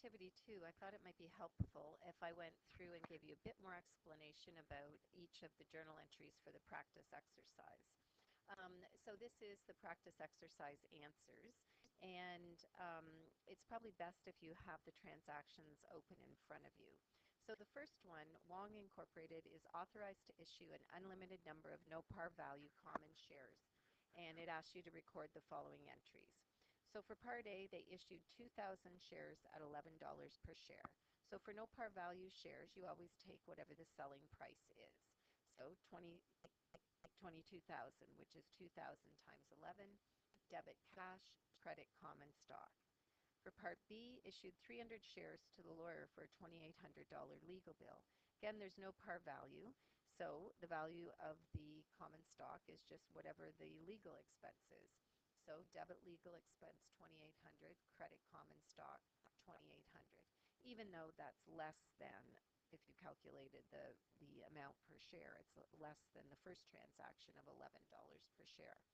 activity 2, I thought it might be helpful if I went through and gave you a bit more explanation about each of the journal entries for the practice exercise. So this is the practice exercise answers, and it's probably best if you have the transactions open in front of you. So the first one, Wong Incorporated is authorized to issue an unlimited number of no par value common shares, and it asks you to record the following entries. So for Part A, they issued 2,000 shares at $11 per share. So for no par value shares, you always take whatever the selling price is. So 22,000, which is 2,000 times 11, debit cash, credit common stock. For Part B, issued 300 shares to the lawyer for a $2,800 legal bill. Again, there's no par value, so the value of the common stock is just whatever the legal expense is. So debit legal expense 2,800, credit common stock 2,800, even though that's less than, if you calculated the amount per share, it's less than the first transaction of $11 per share.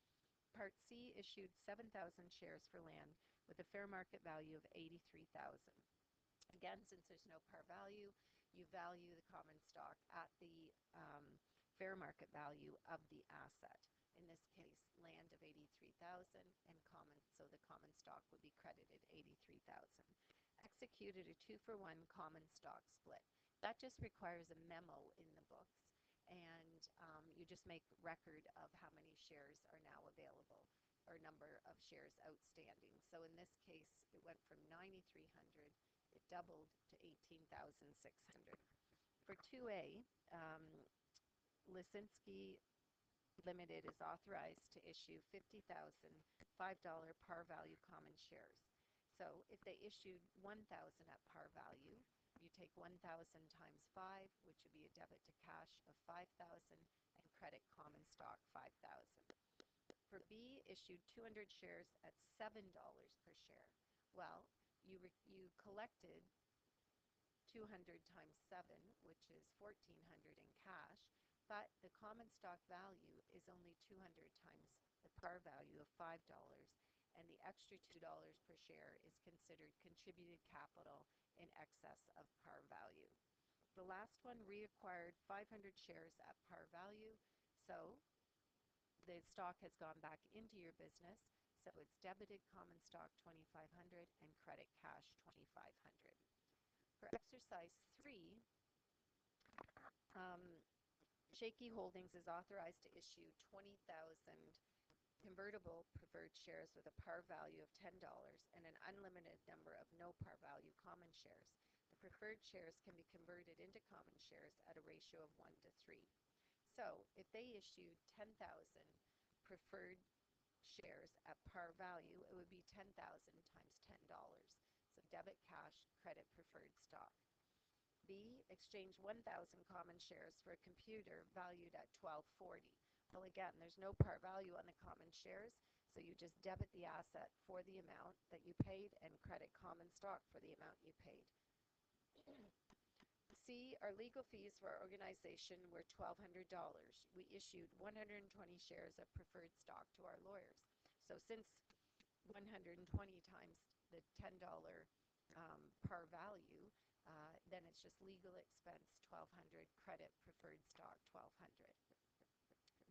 Part C issued 7,000 shares for land with a fair market value of $83,000. Again, since there's no par value, you value the common stock at the fair market value of the asset. In this case, land of $83,000 and so the common stock would be credited $83,000. Executed a 2-for-1 common stock split. That just requires a memo in the books, and you just make record of how many shares are now available, or number of shares outstanding. So in this case, it went from 9,300, it doubled to 18,600. For 2A, Lisinski Limited is authorized to issue 50,000 $5 par value common shares. So if they issued 1,000 at par value, you take 1,000 times 5, which would be a debit to cash of 5,000, and credit common stock 5,000. For B, issued 200 shares at $7 per share. Well, you collected 200 times 7, which is 1,400 in cash, but the common stock value is only 200 times the par value of $5, and the extra $2 per share is considered contributed capital in excess of par value. The last one, reacquired 500 shares at par value, so the stock has gone back into your business, so it's debited common stock 2,500 and credit cash 2,500. For exercise 3, Shaky Holdings is authorized to issue 20,000 convertible preferred shares with a par value of $10 and an unlimited number of no par value common shares. The preferred shares can be converted into common shares at a ratio of 1 to 3. So if they issued 10,000 preferred shares at par value, it would be 10,000 times $10. So debit cash, credit preferred stock. B, exchange 1,000 common shares for a computer valued at $12.40. Well, again, there's no par value on the common shares, so you just debit the asset for the amount that you paid and credit common stock for the amount you paid. C, our legal fees for our organization were $1,200. We issued 120 shares of preferred stock to our lawyers. So since 120 times the $10 par value, then it's just legal expense 1,200, credit preferred stock 1,200.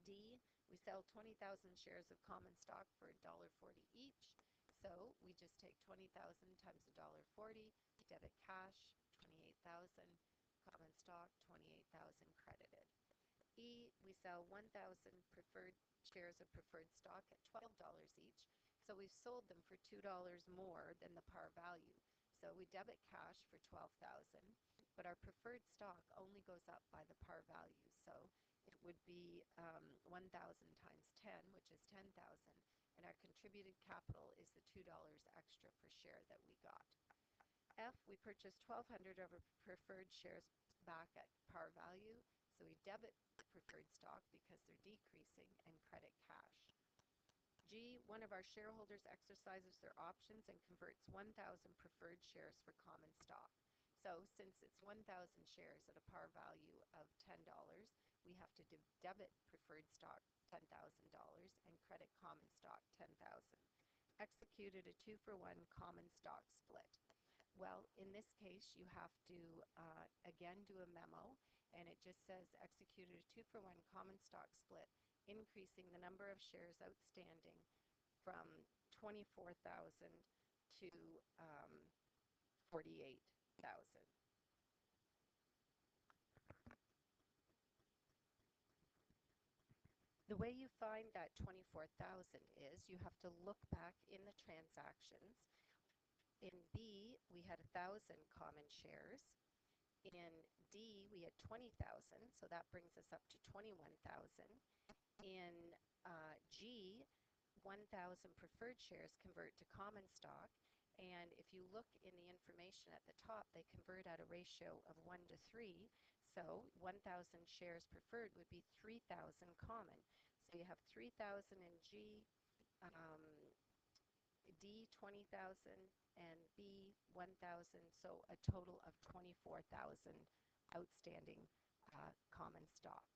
D, we sell 20,000 shares of common stock for $1.40 each, so we just take 20,000 times $1.40, debit cash 28,000, common stock 28,000 credited. E, we sell 1,000 preferred shares of preferred stock at $12 each, so we've sold them for $2 more than the par value. So we debit cash for $12,000, but our preferred stock only goes up by the par value. So it would be 1,000 times 10, which is 10,000, and our contributed capital is the $2 extra per share that we got. F, we purchased 1,200 of our preferred shares back at par value, so we debit preferred stock because they're decreasing and credit cash. G, one of our shareholders exercises their options and converts 1,000 preferred shares for common stock. So since it's 1,000 shares at a par value of $10, we have to debit preferred stock $10,000 and credit common stock $10,000. Executed a 2-for-1 common stock split. Well, in this case, you have to again do a memo, and it just says executed a 2-for-1 common stock split, increasing the number of shares outstanding from 24,000 to 48,000. The way you find that 24,000 is you have to look back in the transactions. In B, we had 1,000 common shares. In D, we had 20,000, so that brings us up to 21,000. In G, 1,000 preferred shares convert to common stock, and if you look in the information at the top, they convert at a ratio of 1 to 3, so 1,000 shares preferred would be 3,000 common. So you have 3,000 in G, D 20,000, and B 1,000, so a total of 24,000 outstanding common stock.